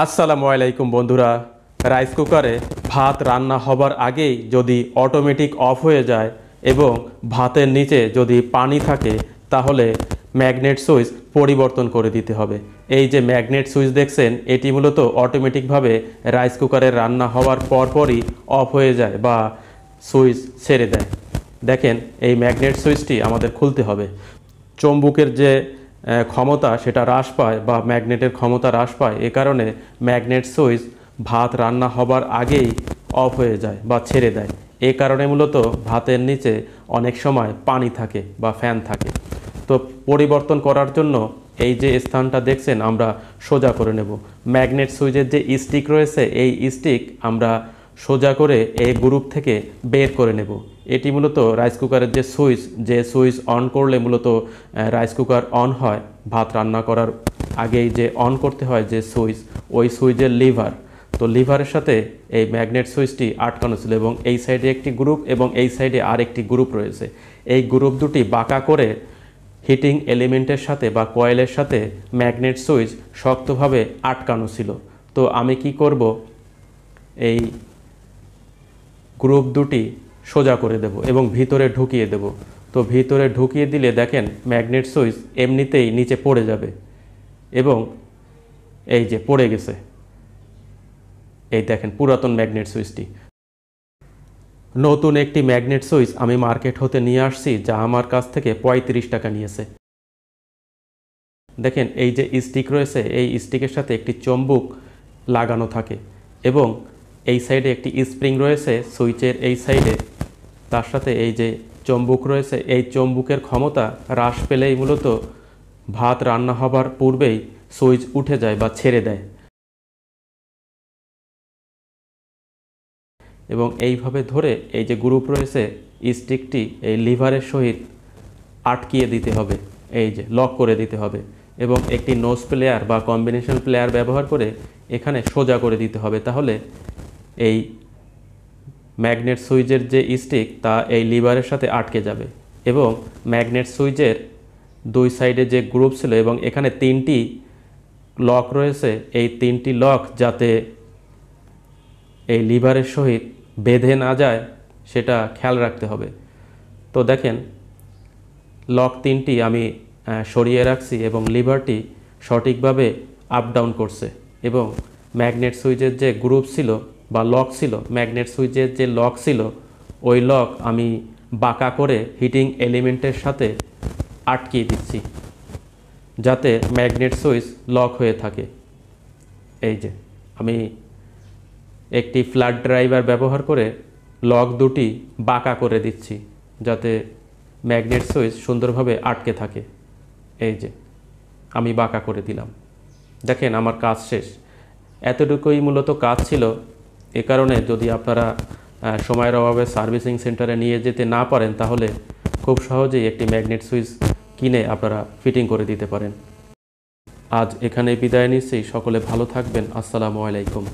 আসসালামু আলাইকুম বন্ধুরা। রাইস কুকারে ভাত রান্না হবার আগেই যদি অটোমেটিক অফ হয়ে যায় এবং ভাতের নিচে যদি পানি থাকে তাহলে ম্যাগনেট সুইচ পরিবর্তন করে দিতে হবে। এই যে ম্যাগনেট সুইচ দেখছেন এটি মূলত অটোমেটিকভাবে রাইস কুকারে রান্না হওয়ার পরপরই অফ হয়ে যায় বা সুইচ ছেড়ে দেয়। দেখেন এই ম্যাগনেট সুইচটি আমাদের খুলতে হবে। চুম্বকের যে ক্ষমতা সেটা হ্রাস পায় বা ম্যাগনেটের ক্ষমতা হ্রাস পায়, এ কারণে ম্যাগনেট সুইচ ভাত রান্না হবার আগেই অফ হয়ে যায় বা ছেড়ে দেয়। এ কারণে মূলত ভাতের নিচে অনেক সময় পানি থাকে বা ফ্যান থাকে। তো পরিবর্তন করার জন্য এই যে স্থানটা দেখছেন আমরা সোজা করে নেব। ম্যাগনেট সুইচের যে স্টিক রয়েছে এই স্টিক আমরা সোজা করে এই গ্রুপ থেকে বের করে নেব। এটি মূলত রাইস কুকারের যে সুইচ অন করলে মূলত রাইস কুকার অন হয়, ভাত রান্না করার আগেই যে অন করতে হয় যে সুইচ, ওই সুইচের লিভার। তো লিভারের সাথে এই ম্যাগনেট সুইচটি আটকানো ছিল এবং এই সাইডে একটি গ্রুপ এবং এই সাইডে আরেকটি গ্রুপ রয়েছে। এই গ্রুপ দুটি বাঁকা করে হিটিং এলিমেন্টের সাথে বা কয়েলের সাথে ম্যাগনেট সুইচ শক্তভাবে আটকানো ছিল। তো আমি কি করব, এই গ্রুপ দুটি সোজা করে দেব এবং ভিতরে ঢুকিয়ে দেব। তো ভিতরে ঢুকিয়ে দিলে দেখেন ম্যাগনেট সুইচ এমনিতেই নিচে পড়ে যাবে এবং এই যে পড়ে গেছে। এই দেখেন পুরাতন ম্যাগনেট সুইচটি। নতুন একটি ম্যাগনেট সুইচ আমি মার্কেট হতে নিয়ে আসছি, যা আমার কাছ থেকে 35 টাকা নিয়েছে। দেখেন এই যে স্টিক রয়েছে এই স্টিকের সাথে একটি চুম্বক লাগানো থাকে এবং এই সাইডে একটি স্প্রিং রয়েছে সুইচের এই সাইডে, তার সাথে এই যে চুম্বক রয়েছে। এই চুম্বকের ক্ষমতা হ্রাস পেলেই মূলত ভাত রান্না হবার পূর্বেই সুইচ উঠে যায় বা ছেড়ে দেয় এবং এইভাবে ধরে এই যে গ্রুপ রয়েছে স্টিকটি এই লিভারের সহিত আটকিয়ে দিতে হবে, এই যে লক করে দিতে হবে এবং একটি নোজ প্লেয়ার বা কম্বিনেশন প্লেয়ার ব্যবহার করে এখানে সোজা করে দিতে হবে। তাহলে এই ম্যাগনেট সুইচের যে স্টিক তা এই লিভারের সাথে আটকে যাবে এবং ম্যাগনেট সুইচের দুই সাইডে যে গ্রুপ ছিল এবং এখানে 3টি লক রয়েছে, এই 3টি লক যাতে এই লিভারের সহিত বেঁধে না যায় সেটা খেয়াল রাখতে হবে। তো দেখেন লক 3টি আমি সরিয়ে রাখছি এবং লিভারটি সঠিকভাবে আপ ডাউন করছে এবং ম্যাগনেট সুইচের যে গ্রুপ ছিল বা লক ছিল, ম্যাগনেট সুইচের যে লক ছিল ওই লক আমি বাঁকা করে হিটিং এলিমেন্টের সাথে আটকিয়ে দিচ্ছি যাতে ম্যাগনেট সুইচ লক হয়ে থাকে। এই যে আমি একটি ফ্ল্যাট ড্রাইভার ব্যবহার করে লক দুটি বাঁকা করে দিচ্ছি যাতে ম্যাগনেট সুইচ সুন্দরভাবে আটকে থাকে। এই যে আমি বাঁকা করে দিলাম। দেখেন আমার কাজ শেষ। এতটুকুই মূলত কাজ ছিল। এ কারণে যদি আপনারা সময়ের অভাবে সার্ভিসিং সেন্টারে নিয়ে যেতে না পারেন তাহলে খুব সহজেই একটি ম্যাগনেট সুইচ কিনে আপনারা ফিটিং করে দিতে পারেন। আজ এখানে বিদায় নিচ্ছি। সকলে ভালো থাকবেন। আসসালামু আলাইকুম।